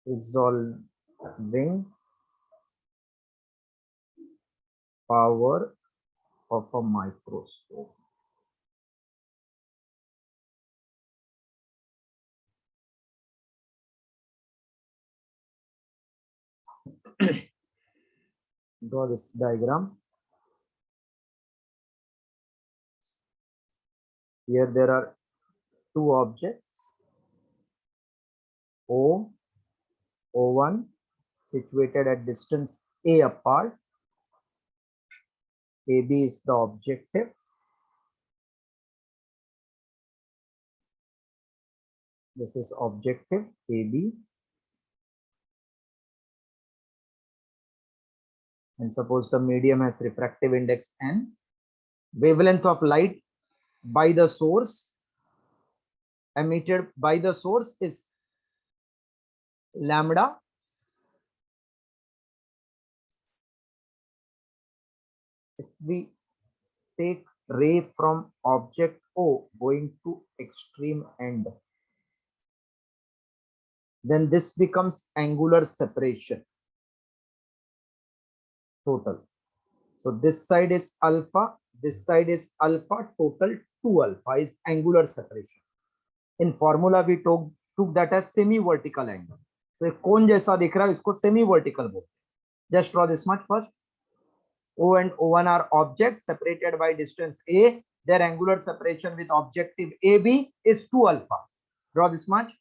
resolving power of a microscope. Draw this diagram. Here there are two objects, O, O1, situated at distance A apart. AB is the objective. This is objective AB. And suppose the medium has refractive index n. Wavelength of light by the source, emitted by the source, is lambda. If we take ray from object O going to extreme end, then this becomes angular separation total. So this side is alpha, this side is alpha, total 2 alpha is angular separation. In formula we took that as semi vertical angle. तो कौन जैसा दिख रहा है इसको semi vertical बोलते हैं. Just draw this much first. O and O1 are objects separated by distance A. Their angular separation with objective AB is 2 alpha. Draw this much.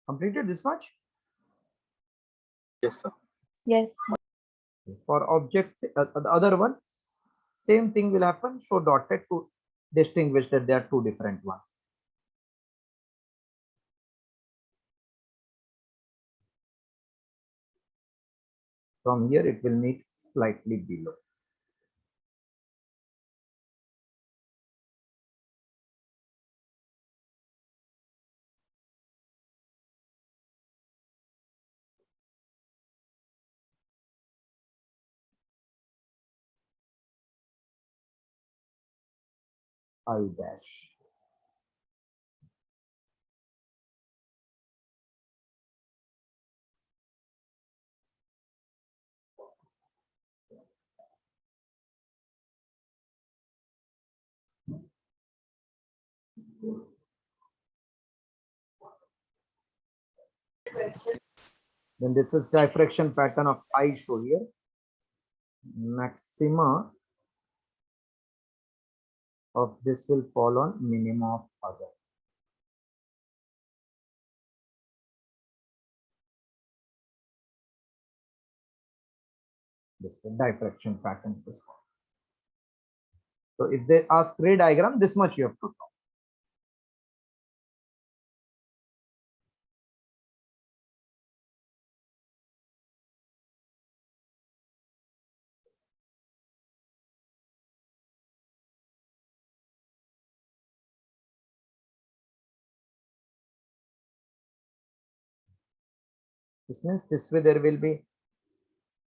Completed this much? Yes, sir. Yes. For object, the other one, same thing will happen. So dotted to distinguish that they are two different ones. From here it will meet slightly below. I dash. Then this is diffraction pattern of I show here. Maxima of this will fall on minima of other. This is the diffraction pattern this one. So if they ask ray diagram, this much you have to talk. This means this way there will be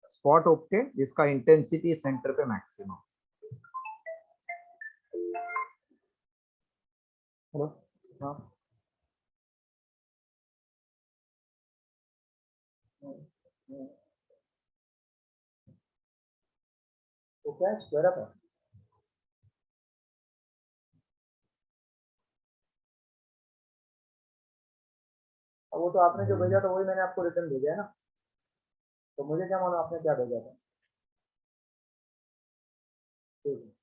spot obtained, जिसका intensity center पे maximum. Hello? हाँ. तो क्या square up है? अब वो तो आपने जो भेजा था वही मैंने आपको रिटर्न भेजा है ना, तो मुझे क्या मालूम आपने क्या भेजा था। ठीक है।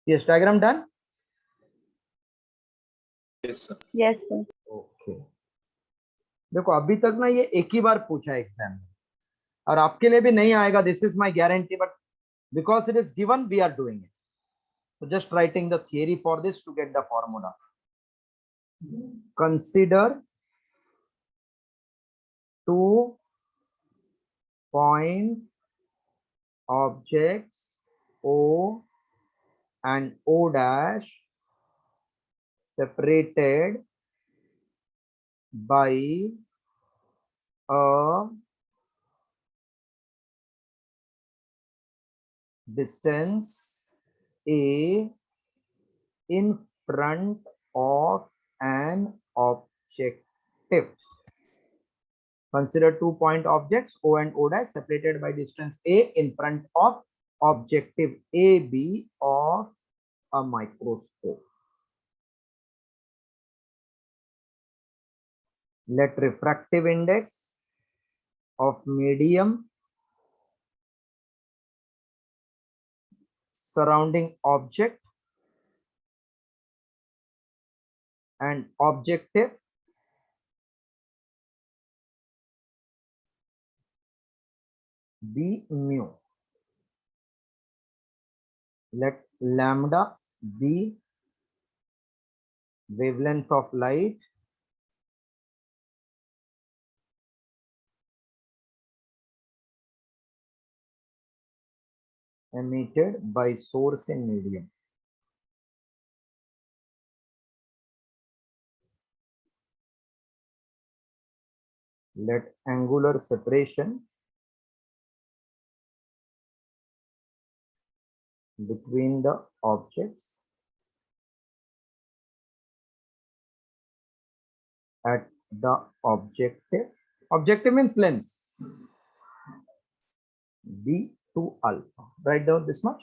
Yes, diagram done. Yes, sir. Okay. देखो अभी तक ना ये एक ही बार पूछा है एग्जाम में, और आपके लिए भी नहीं आएगा, this is my guarantee, but because it is given we are doing it. So just writing the theory for this to get the formula. Consider 2 point objects O and O dash separated by a distance A in front of an objective. Consider 2 point objects O and O dash separated by distance A in front of objective AB of a microscope. Let refractive index of medium surrounding object and objective be mu. Let lambda be wavelength of light emitted by source in medium. Let angular separation between the objects at the objective means lens, be 2 alpha. Write down this much.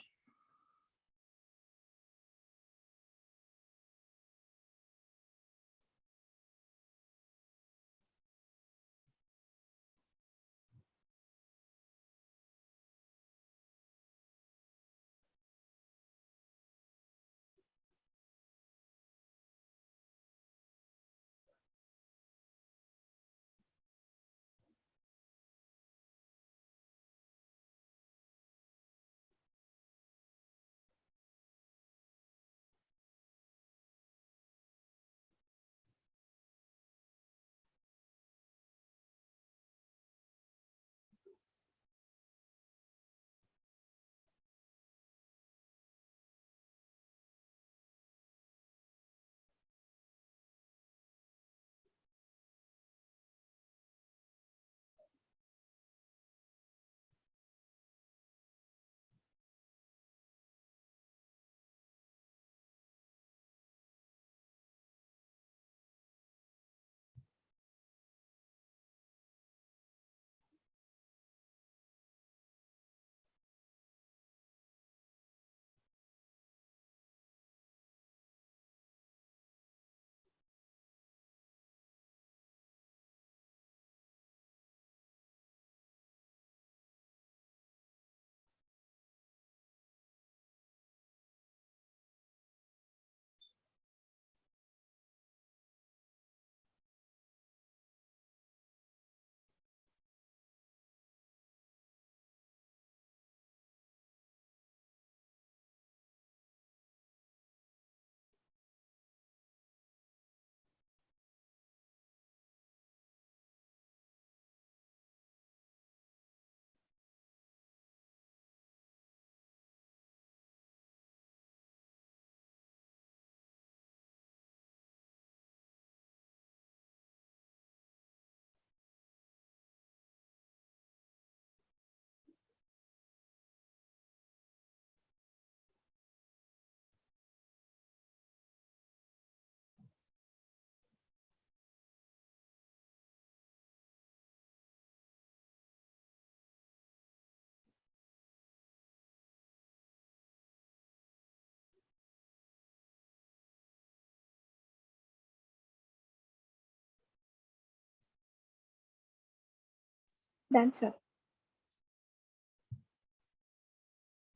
Done, sir.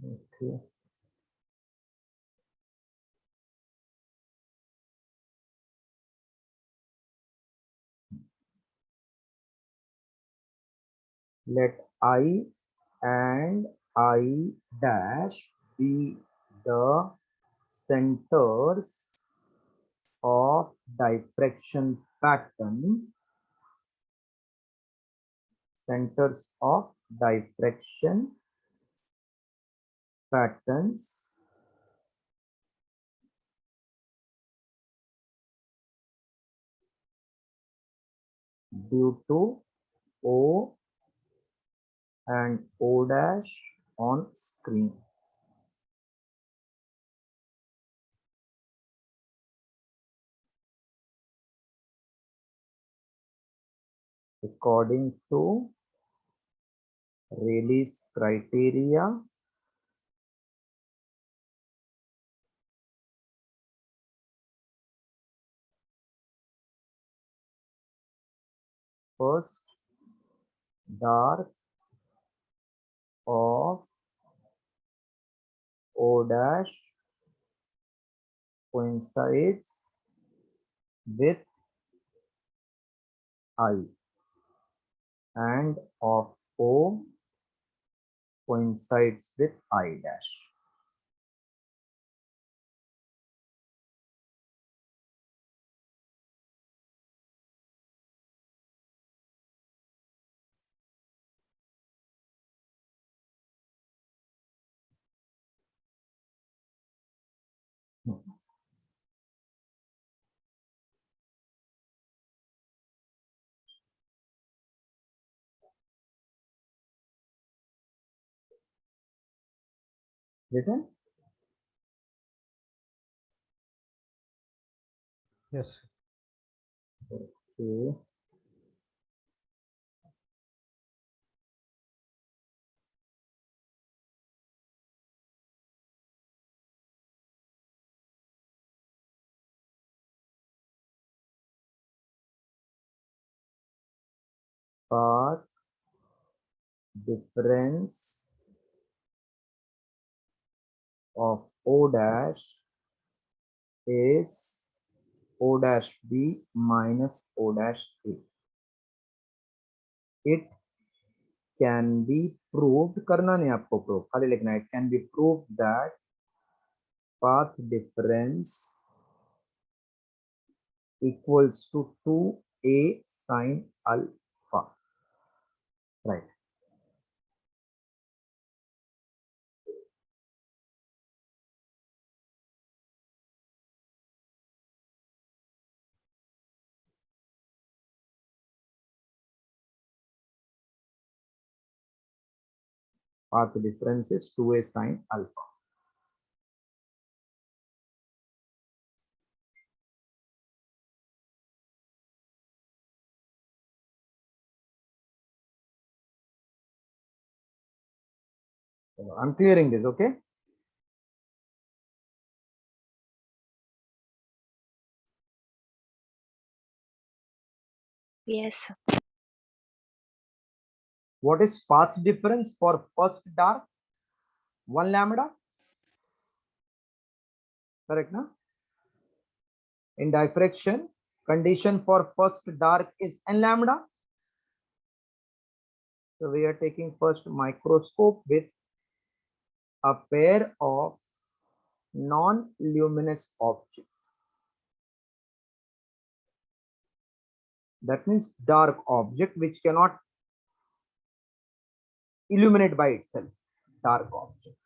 Okay. Let I and I dash be the centers of diffraction pattern, centers of diffraction patterns due to O and O dash on screen. According to Rayleigh's criteria, first dark of O dash coincides with I and of O coincides with I dash. Written? Yes. Okay. Path difference of O dash is O dash B minus O dash A. It can be proved, करना नहीं आपको prove, खाली लिखना है, it can be proved that path difference equals to 2A sine alpha. Right. Path difference is 2A sine alpha. So I'm clearing this, okay? Yes, sir. What is path difference for first dark? 1 lambda. Correct, na? In diffraction, condition for first dark is n lambda. So we are taking first microscope with a pair of non-luminous objects. That means dark object which cannot illuminate by itself. Dark object.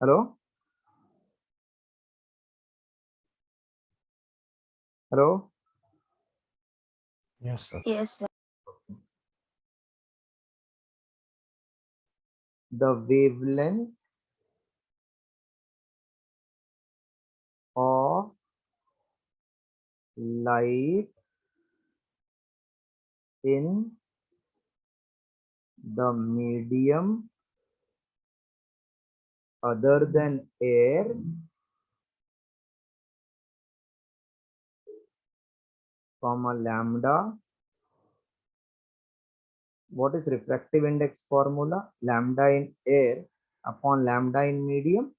Hello? Hello? Yes, sir. Yes, sir. The wavelength of light in the medium other than air comma lambda. What is refractive index formula? Lambda in air upon lambda in medium.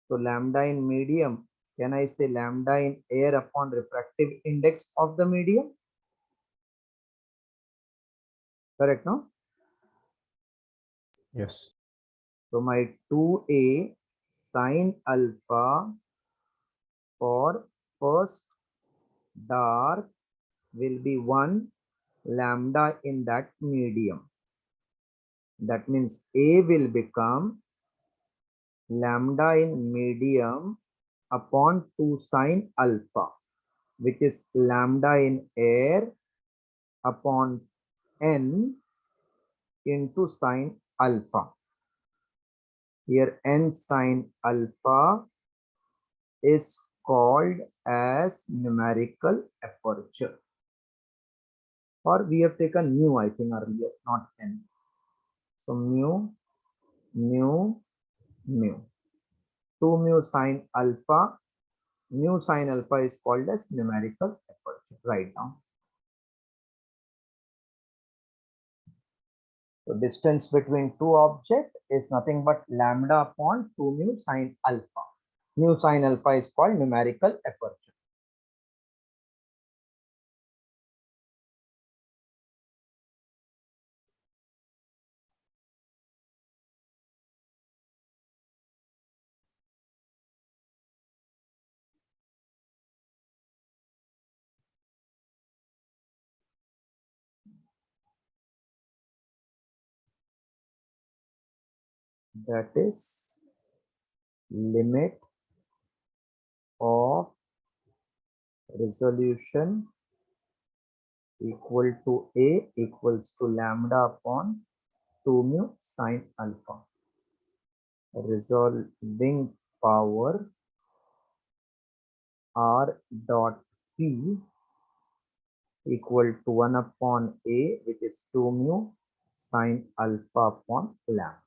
So lambda in medium, can I say lambda in air upon refractive index of the medium? Correct, no? Yes. So my 2a sine alpha for first dark will be 1 lambda in that medium. That means A will become lambda in medium upon 2 sine alpha, which is lambda in air upon n into sine alpha. Here n sine alpha is called as numerical aperture, or we have taken mu, I think earlier, not n. So mu, mu, mu. 2 mu sine alpha. Mu sine alpha is called as numerical aperture. Write down. So distance between two objects is nothing but lambda upon 2 mu sine alpha. Mu sine alpha is called numerical aperture. That is limit of resolution equal to A equals to lambda upon 2 mu sine alpha. Resolving power R dot P equal to 1 upon A, which is 2 mu sine alpha upon lambda.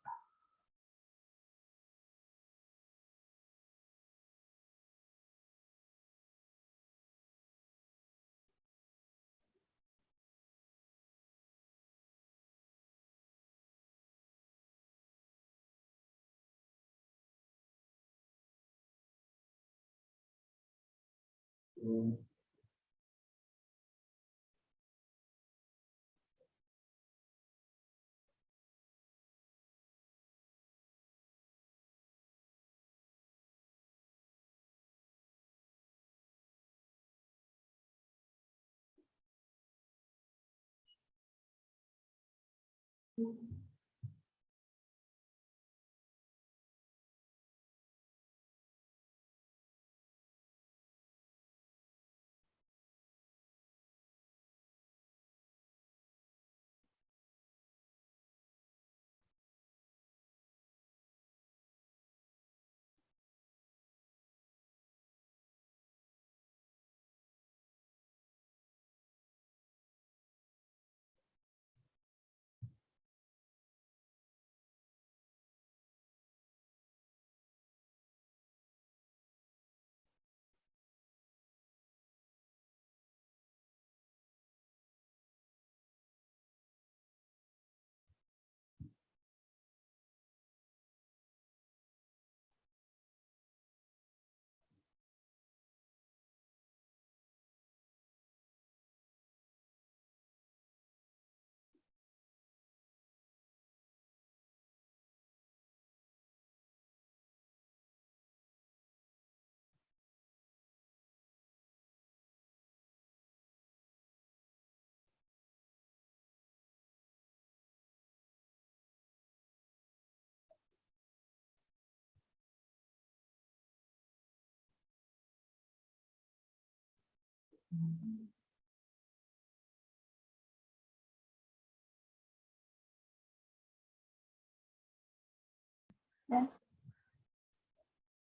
Yes.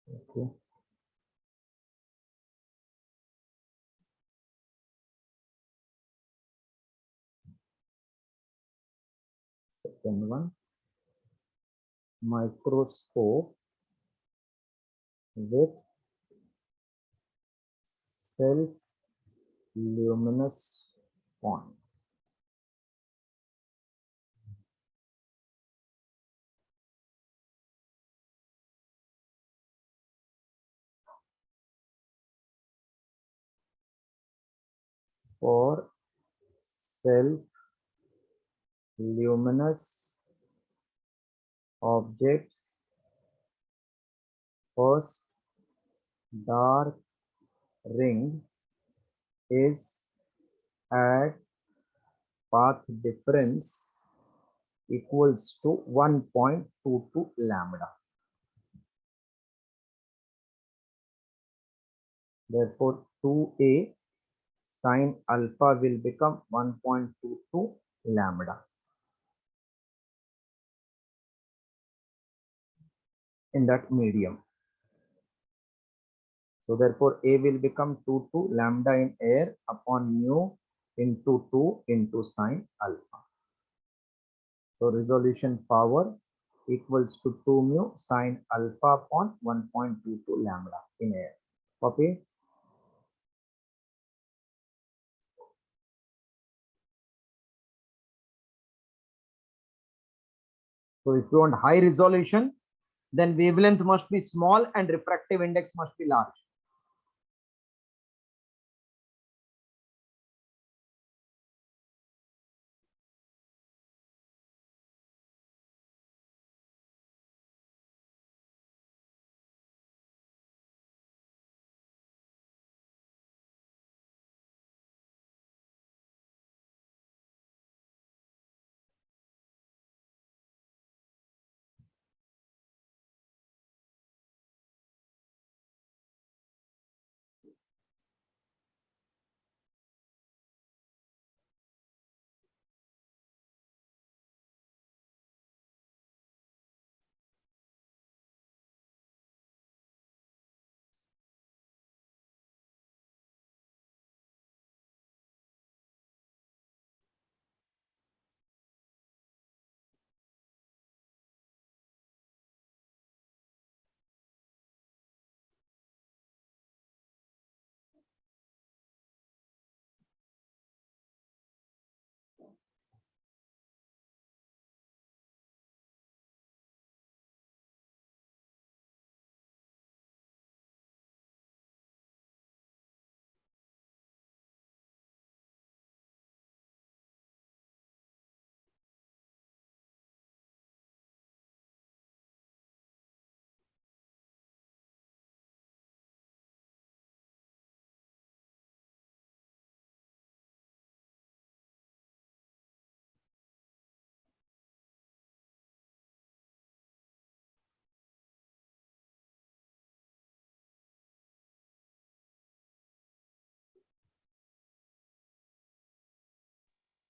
Okay. Second one, microscope with self luminous point. For self luminous objects, first dark ring is at path difference equals to 1.22 lambda. Therefore, 2a sine alpha will become 1.22 lambda in that medium. So therefore, a will become 2 lambda in air upon mu into 2 into sine alpha. So resolution power equals to 2 mu sine alpha upon 1.22 lambda in air. Copy. So if you want high resolution, then wavelength must be small and refractive index must be large.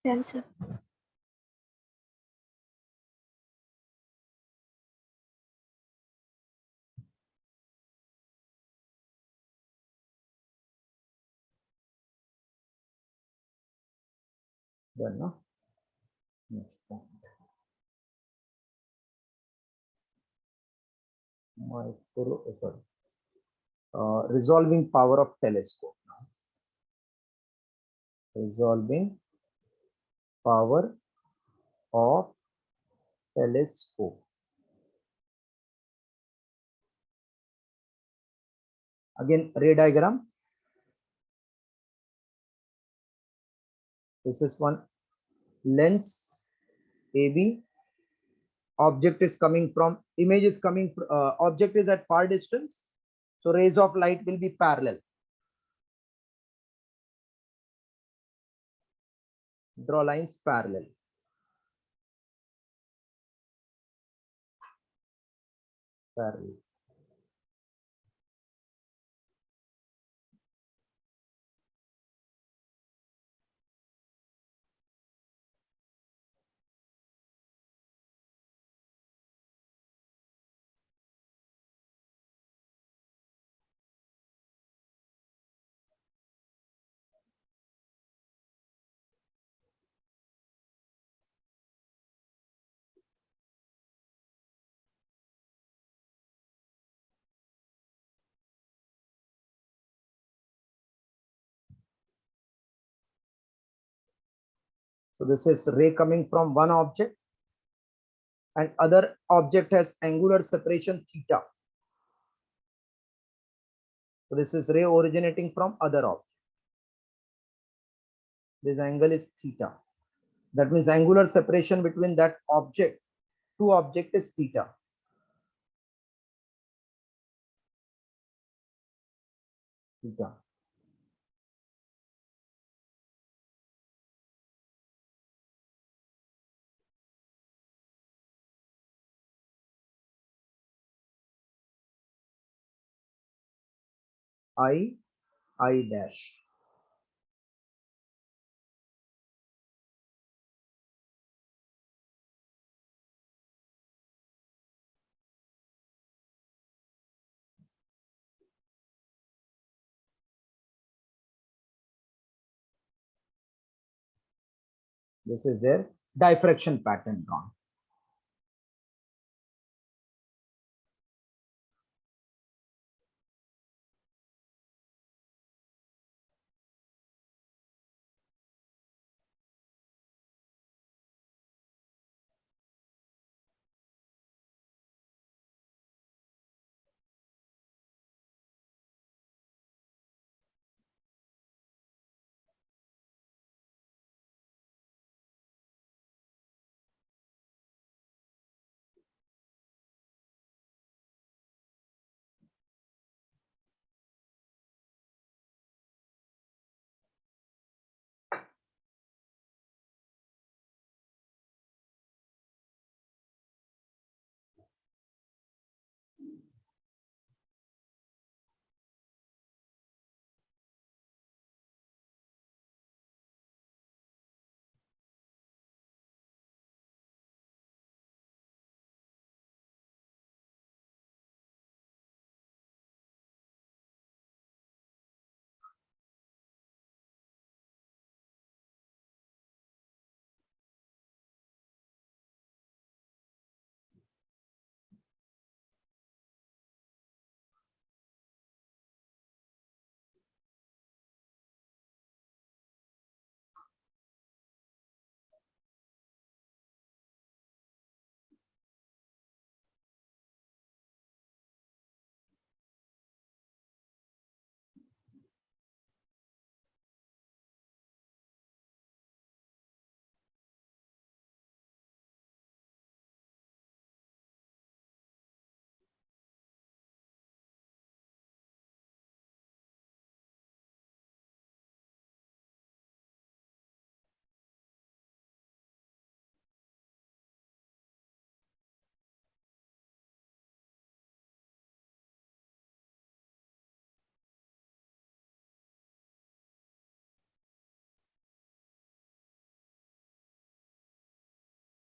Done, sir. Then no? Next point. Resolving power of telescope. Resolving power of telescope. Again, ray diagram. This is one lens AB. Object is coming from, image is coming, object is at far distance. So rays of light will be parallel. Draw lines parallel. Parallel. So this is ray coming from one object and other object has angular separation theta. So this is ray originating from other object. This angle is theta. That means angular separation between that object, two object is theta. Theta. I dash. This is their diffraction pattern drawn.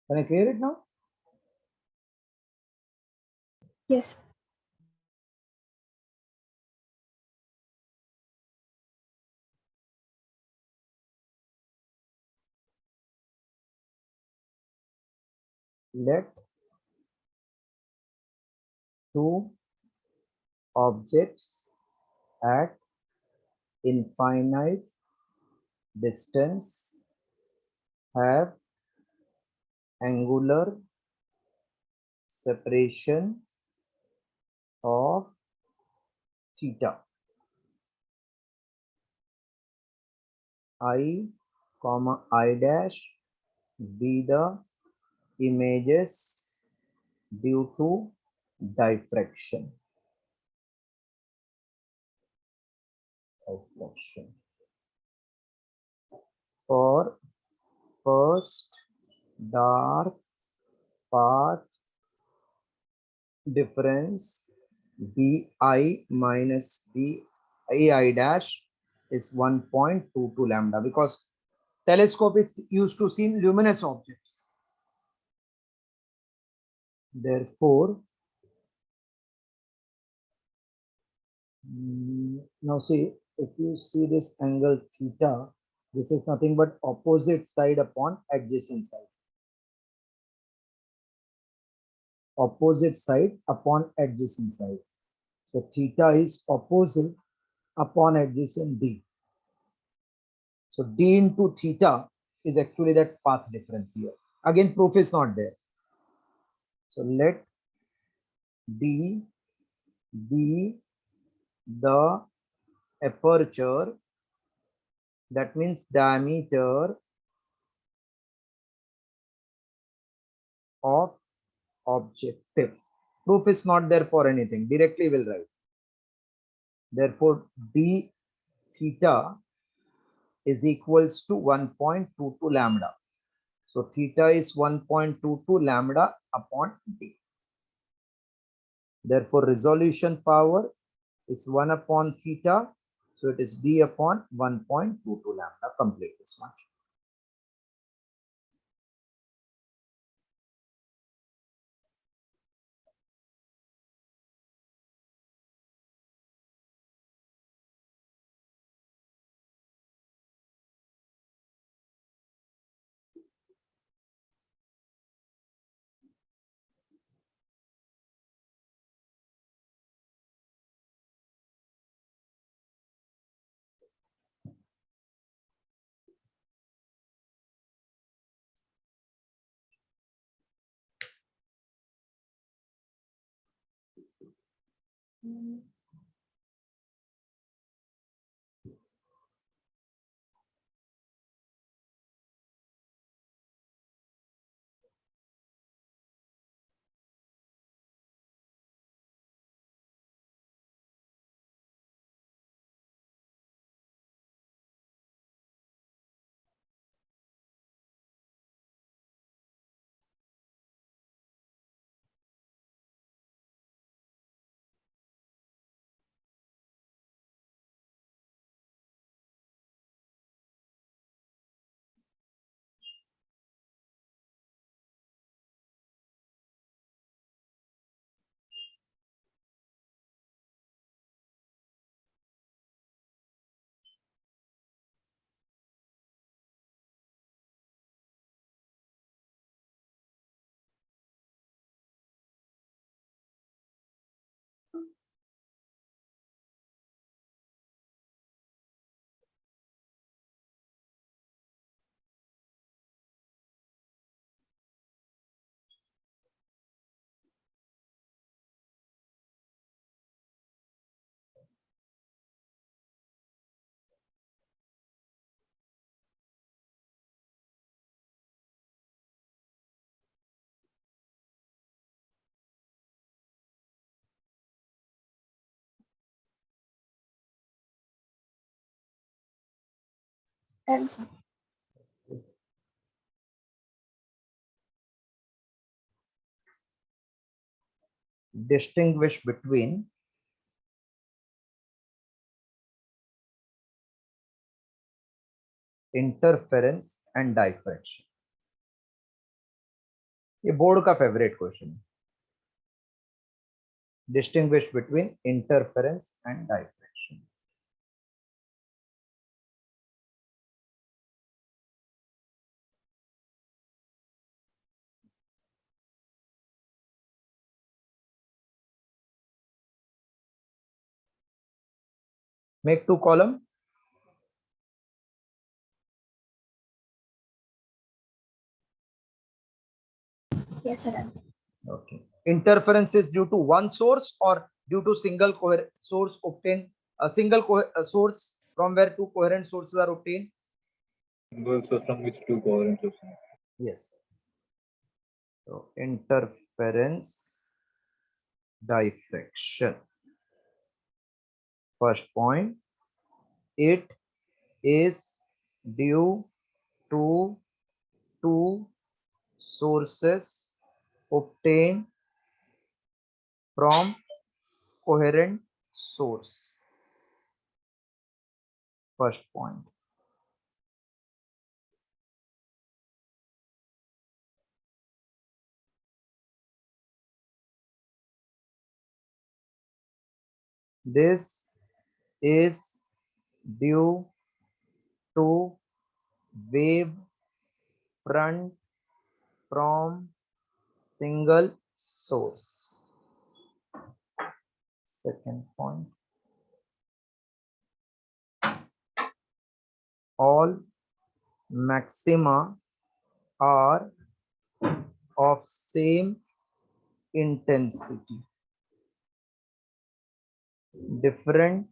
Can I clear it now? Yes. Let two objects at infinite distance have angular separation of theta. I comma I dash be the images due to diffraction. For first dark path difference bi minus bi dash is 1.22 lambda because telescope is used to see luminous objects. Therefore, now see, if you see this angle theta, this is nothing but opposite side upon adjacent side. Opposite side upon adjacent side. So theta is opposite upon adjacent d. So d into theta is actually that path difference here. Again, proof is not there. So let D be the aperture, that means diameter of objective. Proof is not there for anything. Directly will write. Therefore, d theta is equals to 1.22 lambda. So theta is 1.22 lambda upon d. Therefore, resolution power is 1 upon theta. So it is d upon 1.22 lambda. Complete this much. Answer. Distinguish between interference and diffraction. ये board का favourite question है. Distinguish between interference and diffraction. Make two column. Yes, sir. Okay. Interference is due to one source or due to single coherent source obtained. A single source from where two coherent sources are obtained. Single source from which two coherent sources? Yes. So interference, diffraction. First point, it is due to two sources obtained from coherent source. First point. This is due to wave front from single source. Second point, all maxima are of same intensity. Different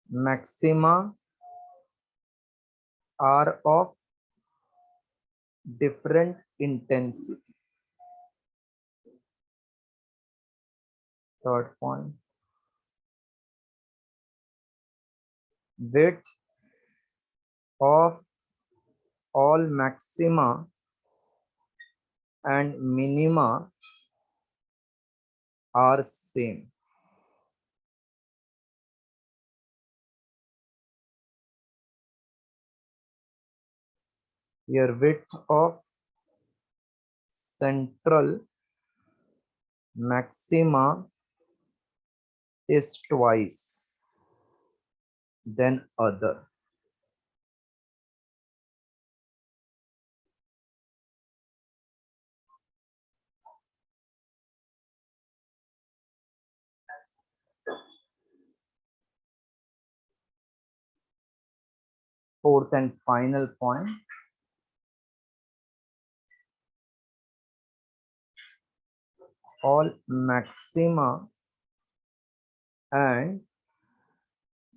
maxima are of different intensity. Third point, width of all maxima and minima are same. Here width of central maxima is twice than other. Fourth and final point, all maxima and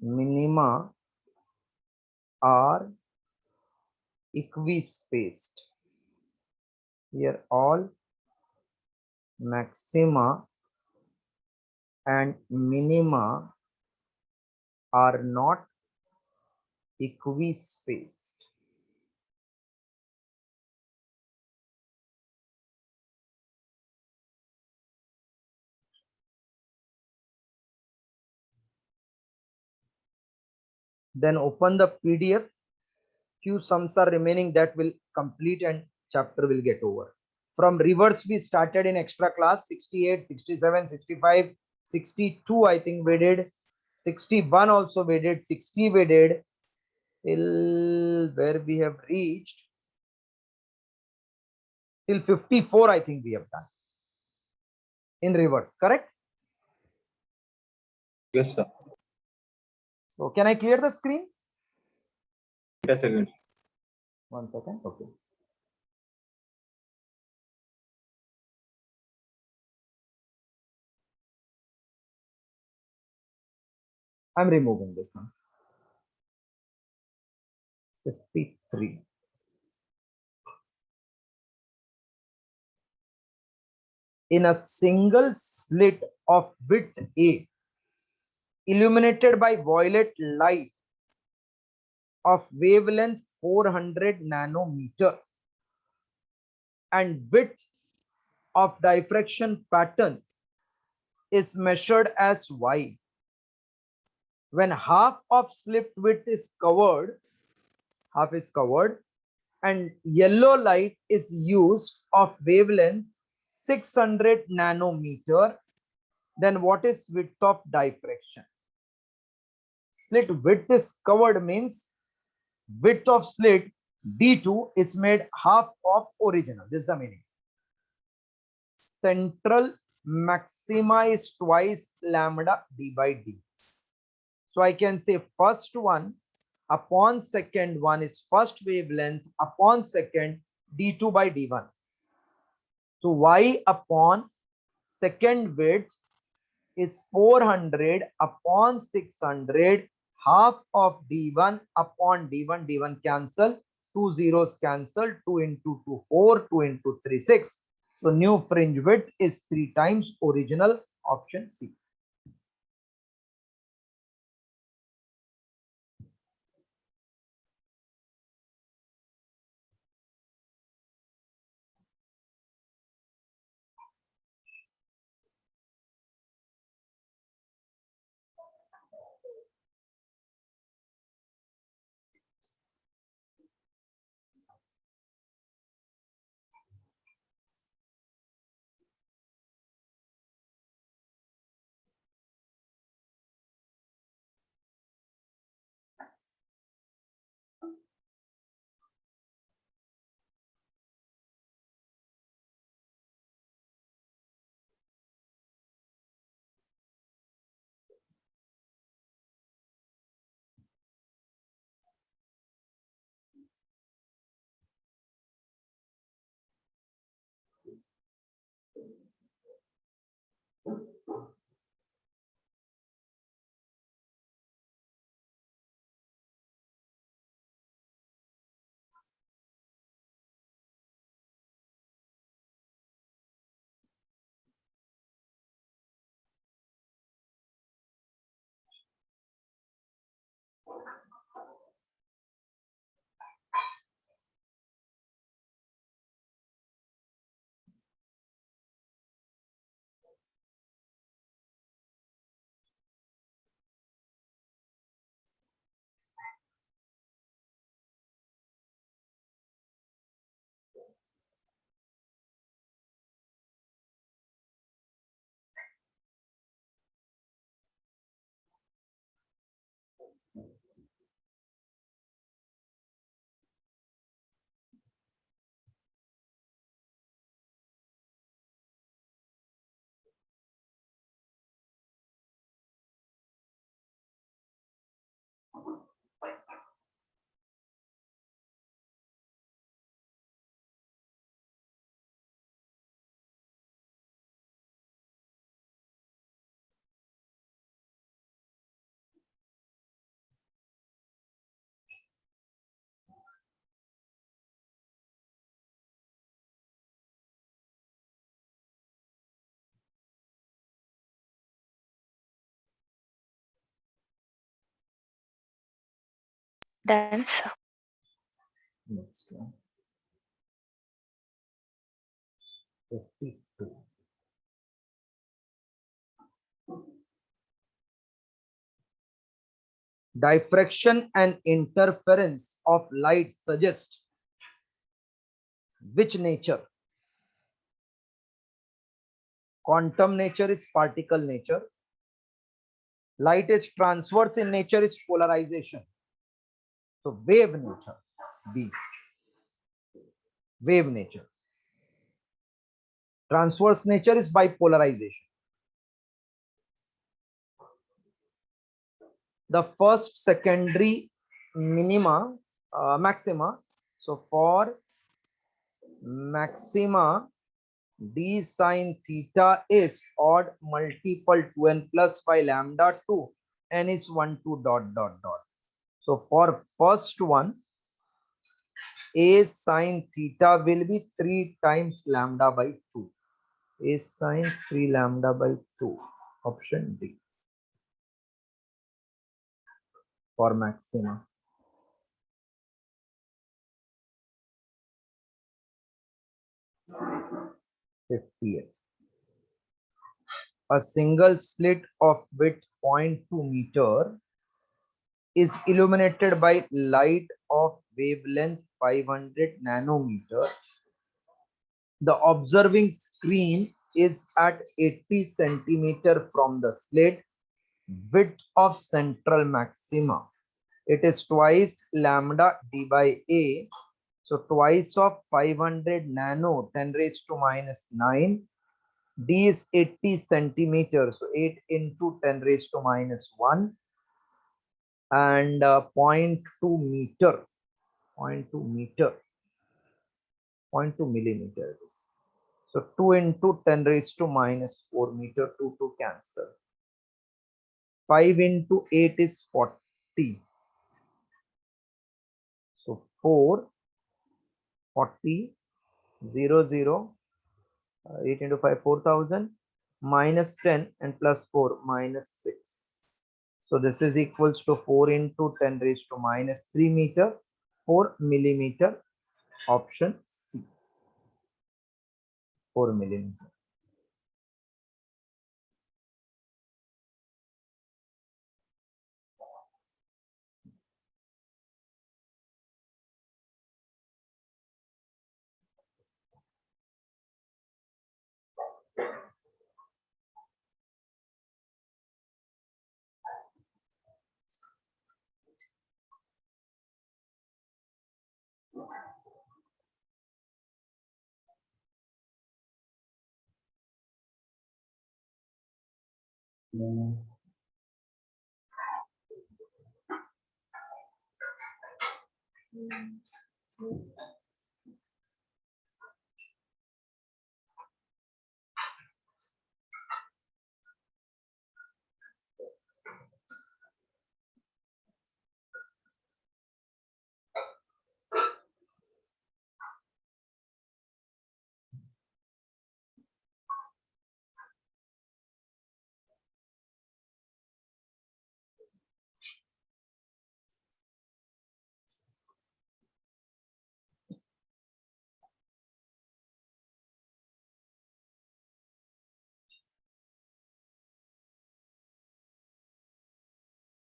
minima are equispaced. Here all maxima and minima are not equispaced. Then open the PDF. Few sums are remaining that will complete and chapter will get over. From reverse we started in extra class 68, 67, 65, 62 I think we did. 61 also we did. 60 we did. Till where we have reached. Till 54 I think we have done. In reverse, correct? Yes, sir. So can I clear the screen? Wait a second. 1 second. Okay. I'm removing this one. 53. In a single slit of width A, illuminated by violet light of wavelength 400 nanometer and width of diffraction pattern is measured as y. When half of slit width is covered, half is covered, and yellow light is used of wavelength 600 nanometer, then what is width of diffraction? Slit width is covered means width of slit D2 is made half of original. This is the meaning. Central maxima is twice lambda d by d. So I can say first one upon second one is first wavelength upon second d2 by d1. So y upon second width is 400 upon 600, half of d1 upon d1, d1 cancel, 2 zeros cancel, 2 into 2 4, 2 into 3 6. So new fringe width is 3 times original, option C. Done, sir. Next one. 52. Diffraction and interference of light suggest which nature? Quantum nature is particle nature. Light is transverse in nature is polarization. So wave nature, B. Wave nature. Transverse nature is bipolarization. The first secondary minima, maxima. So for maxima, d sine theta is odd multiple 2n plus phi lambda 2, n is 1 2 dot dot dot. So for first one, a sine theta will be 3 times lambda by 2. A sine 3 lambda by 2. Option D for maxima. A single slit of width 0.2 meter is illuminated by light of wavelength 500 nanometer. The observing screen is at 80 centimeter from the slit. Width of central maxima. It is twice lambda d by a. So twice of 500 nano 10 raised to minus 9. D is 80 centimeters. So 8 into 10 raised to minus 1. And 0.2 meter. 0.2 meter. 0.2 millimeter it is. So 2 into 10 raised to minus 4 meter. 2 to cancel. 5 into 8 is 40. So 4, 40, 0, 0, 8 into 5, 4000, minus 10 and plus 4, minus 6. So this is equals to 4 into 10 raised to minus 3 meter, 4 millimeter. Option C, 4 millimeter.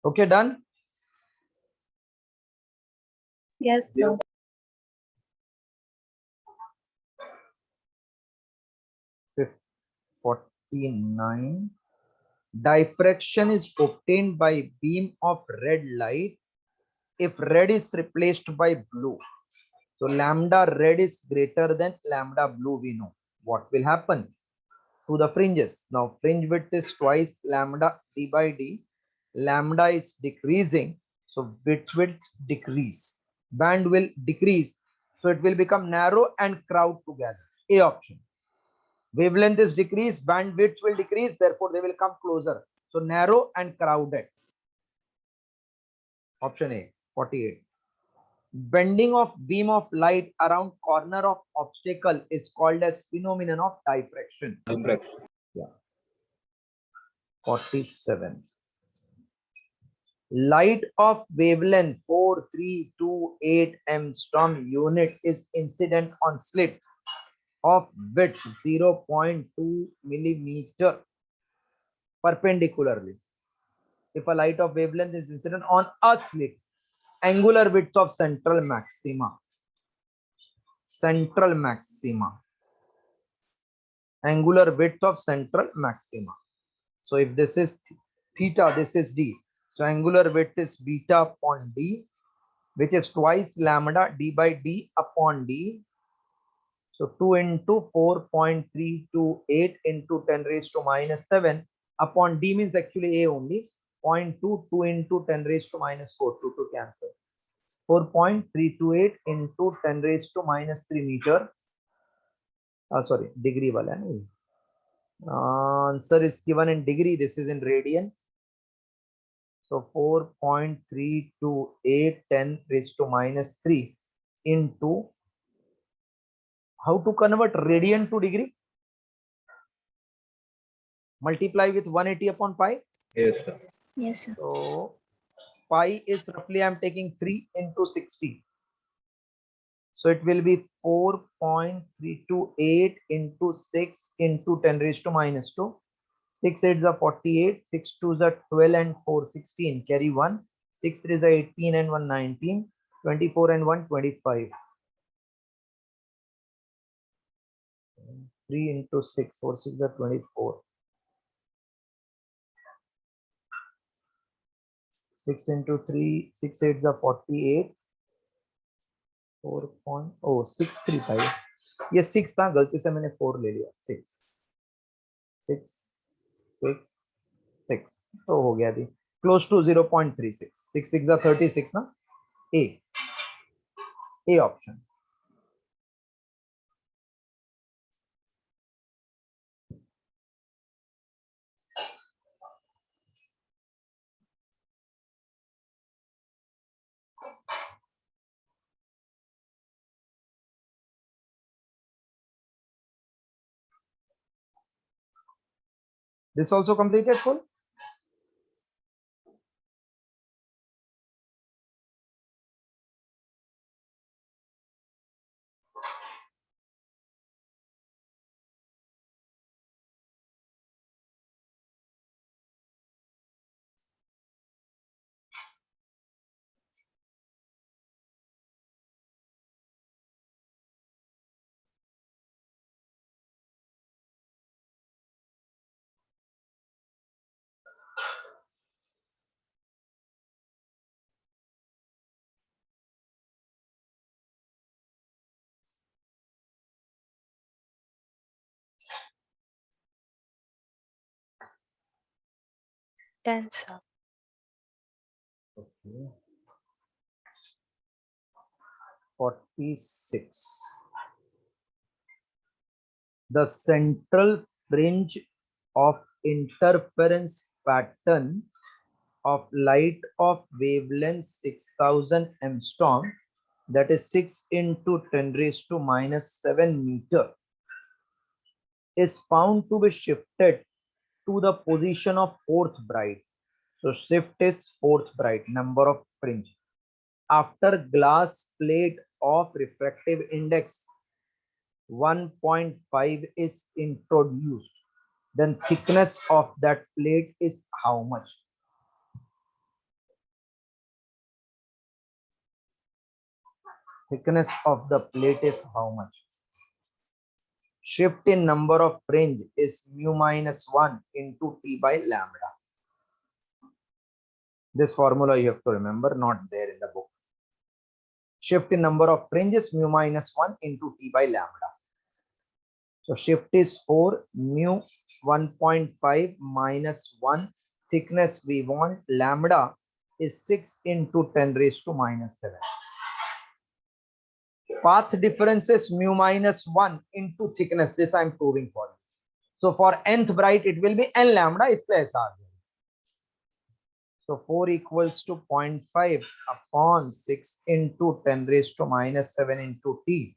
Okay, done. Yes, sir. 49. Diffraction is obtained by beam of red light if red is replaced by blue. So lambda red is greater than lambda blue, we know. What will happen to the fringes? Now fringe width is twice lambda d by d. Lambda is decreasing, so width will decrease. Band will decrease, so it will become narrow and crowd together. A option. Wavelength is decreased, bandwidth will decrease, therefore they will come closer. So narrow and crowded. Option A, 48. Bending of beam of light around corner of obstacle is called as phenomenon of diffraction. Diffraction. Yeah. 47. Light of wavelength 4328 angstrom unit is incident on slit of width 0.2 millimeter perpendicularly. If a light of wavelength is incident on a slit, angular width of central maxima, angular width of central maxima. So if this is theta, this is d. So angular width is beta upon d, which is twice lambda d by d upon d. So 2 into 4.328 into 10 raised to minus 7 upon d means actually a only. 0.22 into 10 raised to minus 4, 2 to cancel. 4.328 into 10 raised to minus 3 meter. Sorry, degree wala nahi. Answer is given in degree. This is in radian. So 4.328 10 raised to minus 3 into, how to convert radian to degree? Multiply with 180 upon pi. Yes, sir. Yes, sir. So pi is roughly, I'm taking 3 into 60. So it will be 4.328 into 6 into 10 raised to minus 2. 6 8s are 48, 6 2s are 12 and 4 16. Carry 1. 6 3s are 18 and 1 19. 24 and 1 25. 3 into 6, 4 6 are 24. 6 into 3, 6 8s are 48. 4.635. ये 6 था, गलती से मैंने 4 ले लिया. 6 6 6 6 तो हो गया अभी close to 0.36. 6 6 are 36 ना. A option. This also completed full. Done, sir. Okay. 46. The central fringe of interference pattern of light of wavelength 6000 angstrom, that is 6 into 10 raised to minus 7 meter, is found to be shifted to the position of fourth bright. So shift is fourth bright, number of fringe. After glass plate of refractive index 1.5 is introduced, then thickness of that plate is how much? Thickness of the plate is how much? Shift in number of fringe is mu minus 1 into T by lambda. This formula you have to remember, not there in the book. Shift in number of fringes mu minus 1 into T by lambda. So shift is 4, mu 1.5 minus 1. Thickness we want, lambda is 6 into 10 raised to minus 7. Path difference is mu minus 1 into thickness. This I am proving for you. So for nth bright, it will be n lambda. इसलिए ऐसा आ गया. So 4 equals to 0.5 upon 6 into 10 raised to minus 7 into t.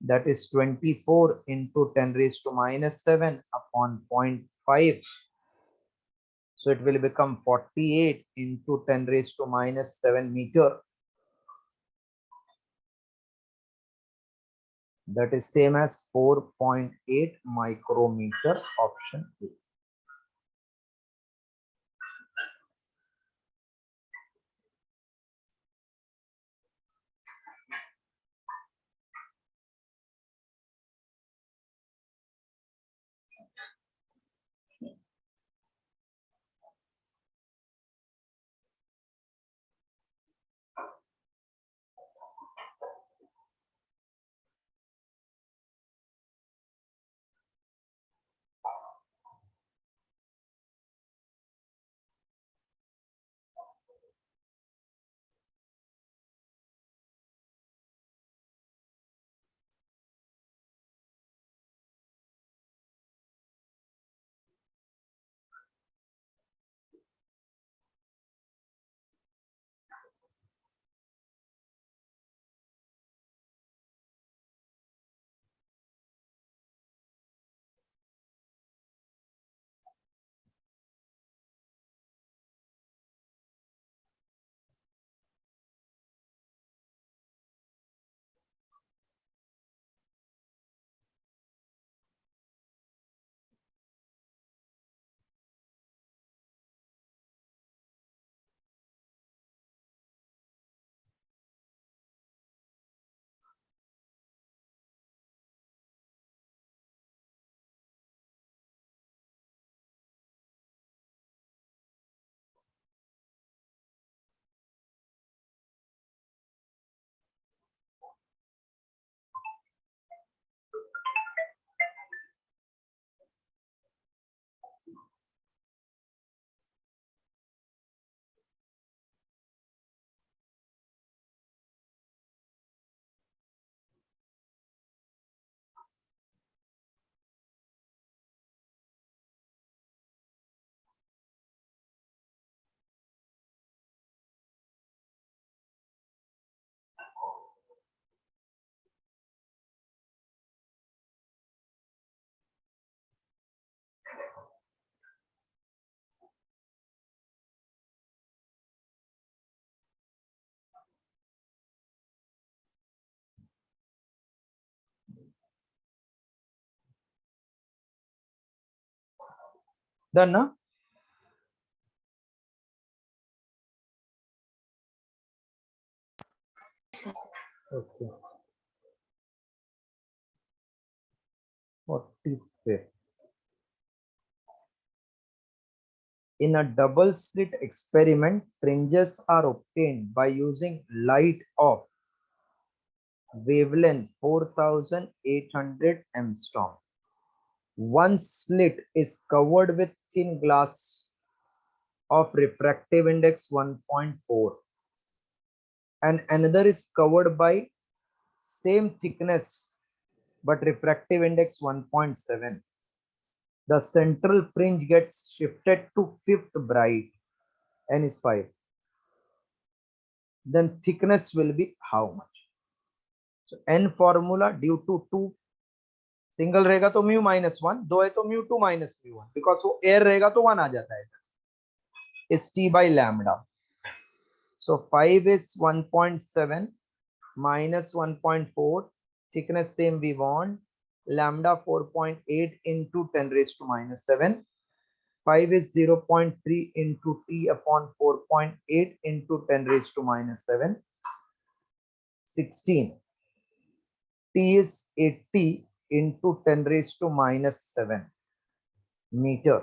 That is 24 into 10 raised to minus 7 upon 0.5. So it will become 48 into 10 raised to minus 7 meter. That is same as 4.8 micrometer, option A. Done, na? Okay. 45th. In a double slit experiment, fringes are obtained by using light of wavelength 4800 angstrom. One slit is covered with thin glass of refractive index 1.4 and another is covered by same thickness but refractive index 1.7. The central fringe gets shifted to fifth bright, n is 5. Then thickness will be how much? So n formula due to 2 single रहेगा तो mu -1, दो है तो mu 2 -μ1 because वो air रहेगा तो 1 आ जाता है. Is t by lambda. So 5 is 1.7 minus 1.4, thickness same we want, lambda 4.8 into 10 raised to -7. 5 is 0.3 into t upon 4.8 into 10 raised to -7. 16. T is 80 into 10 raised to -7 meter.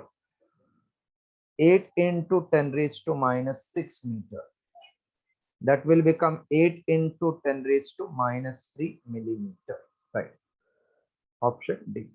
8 into 10 raised to -6 meter. That will become 8 into 10 raised to -3 millimeter. Right. Option D.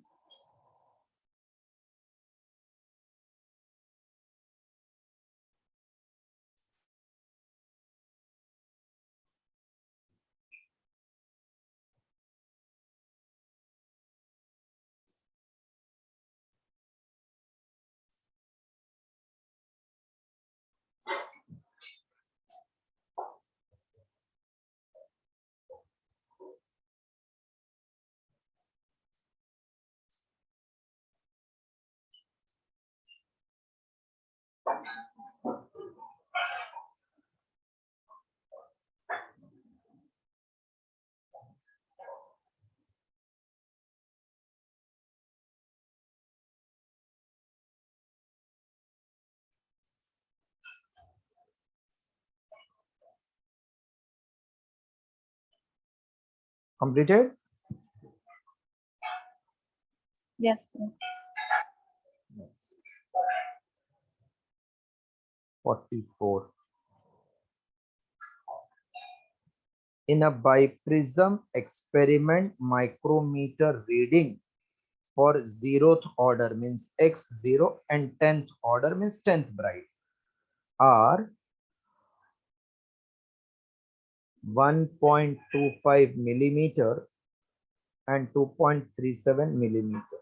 Completed? Yes, sir. Next. 44. In a biprism experiment, micrometer reading for 0th order means x0 and 10th order means 10th bright are 1.25 millimeter and 2.37 millimeter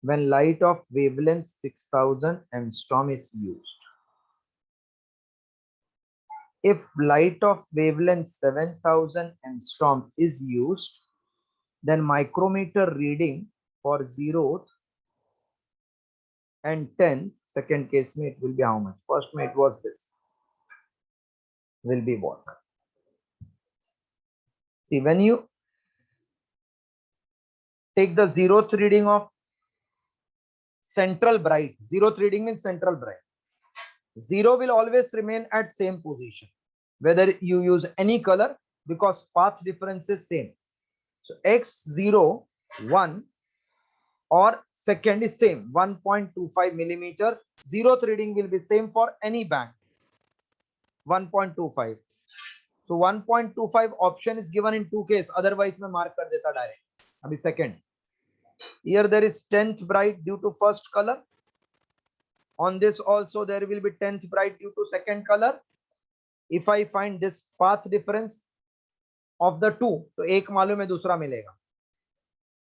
when light of wavelength 6000 angstrom is used. If light of wavelength 7000 angstrom is used, then micrometer reading for 0th and 10th, second case mein it will be how much? First mein it was this. Will be what? See, when you take the 0th reading of central bright, 0th reading means central bright. 0 will always remain at same position, whether you use any color because path difference is same. So x0, 1 or second is same, 1.25 millimeter. 0th reading will be same for any band, 1.25. So 1.25 option is given in two cases, otherwise मैं mark कर देता direct. अभी second. Here there is 10th bright due to first color. On this also there will be 10th bright due to second color. If I find this path difference of the two, तो एक मालूम है दूसरा मिलेगा.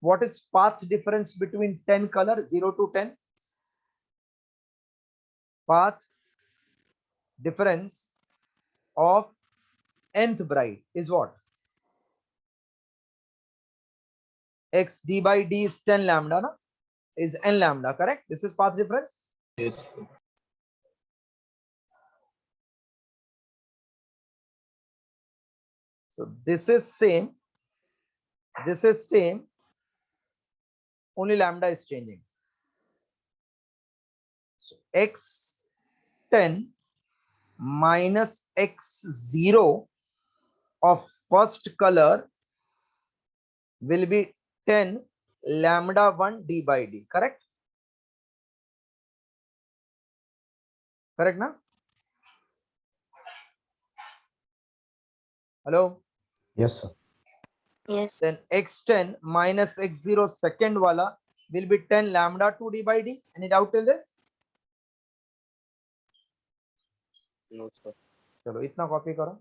What is path difference between 10 color 0 to 10? Path difference of nth bright is what? X d by d is 10 lambda, na? Is n lambda, correct? This is path difference. Yes. So this is same. This is same. Only lambda is changing. So x10 minus x0 of first color will be 10 lambda 1 d by d, correct? Correct, na? Hello? Yes, sir. Yes. Then x10 minus x0 second wala will be 10 lambda 2 d by d. Any doubt till this? No, sir. चलो इतना copy करो.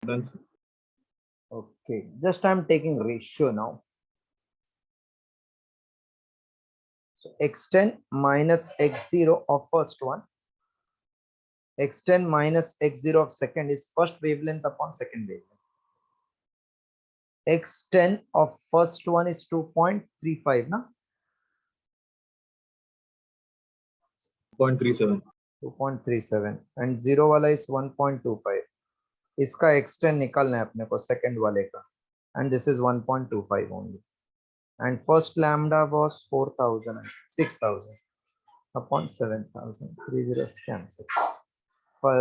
Done, sir. Okay, just I'm taking ratio now. So x10 minus x0 of first one. X10 minus x0 of second is first wavelength upon second wavelength. X10 of first one is 2.35, na? 0.37. 2.37 and 0 वाला is 1.25. इसका x10 निकालना है अपने को second वाले का, and this is 1.25 only. And first lambda was 4,000 and 6,000 upon 7,000. 3 zeros cancel.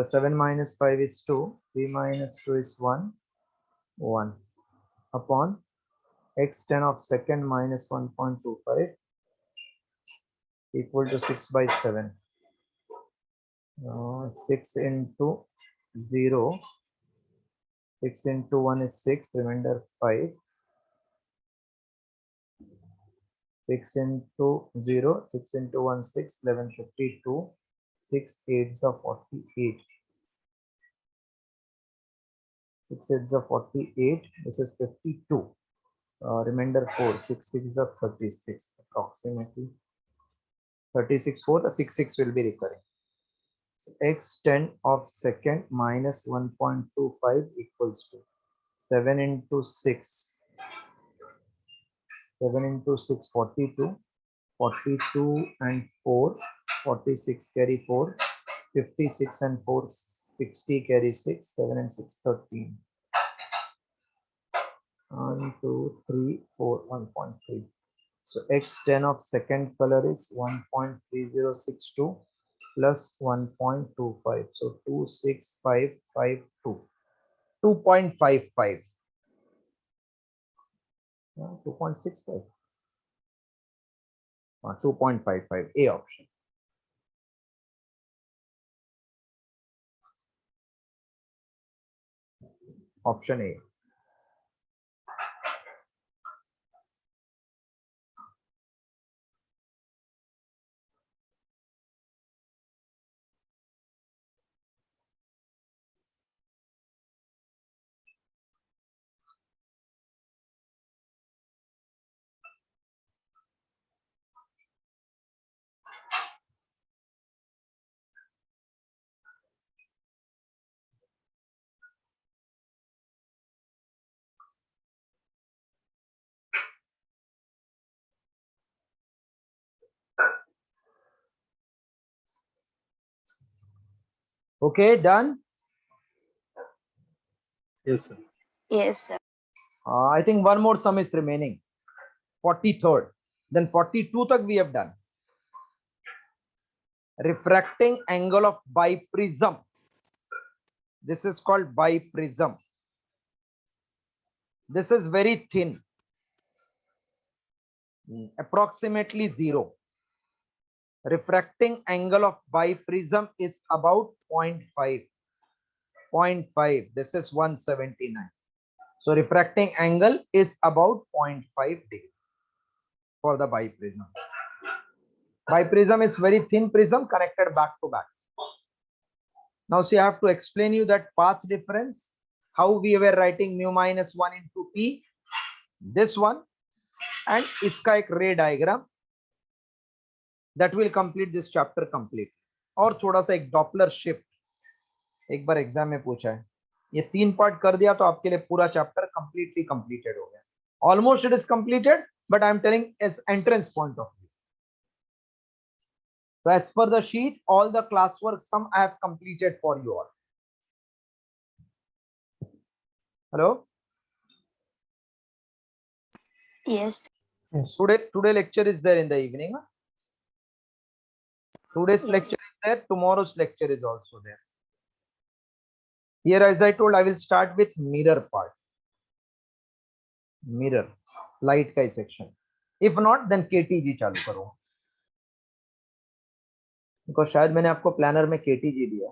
7 minus 5 is 2. 3 minus 2 is 1. 1 upon x 10 of second minus 1.25 equal to 6 by 7. 6 into 0, 6 into 1 is 6, remainder 5. 6 into 0, 6 into 1, 6, 11, 52, 6 8s are 48. 6 8s are 48, this is 52. Remainder 4, 6 6 are 36, approximately. 36 4, the 6 6 will be recurring. So x 10 of second minus 1.25 equals to 7 into 6. 7 into 6, 42. 42 and 4, 46 carry 4. 56 and 4, 60 carry 6. 7 and 6, 13. 1, 2, 3, 4, 1.3. So x 10 of second color is 1.3062 plus 1.25. So 26552. 2.55. 2.65. 2.55. A option. Option A. Okay, done. Yes, sir. Yes, sir. I think one more sum is remaining. 43rd. Then 42 tak we have done. Refracting angle of biprism. This is called biprism. This is very thin. Approximately 0. Refracting angle of biprism is about 0.5. 0.5. This is 179. So refracting angle is about 0.5 degree for the biprism. Biprism is very thin prism connected back to back. Now, see, I have to explain you that path difference, how we were writing mu minus 1 into P, this one, and iska ek ray diagram that will complete this chapter complete. और थोड़ा सा एक Doppler shift एक बार exam में पूछा है, ये 3 part कर दिया तो आपके लिए पूरा चैप्टर कंप्लीटली कंप्लीटेड हो गया. Almost it is completed, but I am telling as entrance point of view. So as per the sheet, all the classwork sum I have completed for you all. Hello. Yes. Yes. Today lecture is there in the evening. Huh? Today's Yes. lecture is there. Tomorrow's lecture is also there. Here, as I told, I will start with mirror part. Mirror, light का section. If not, then KTG चालू करो. Because शायद मैंने आपको planner में KTG दिया.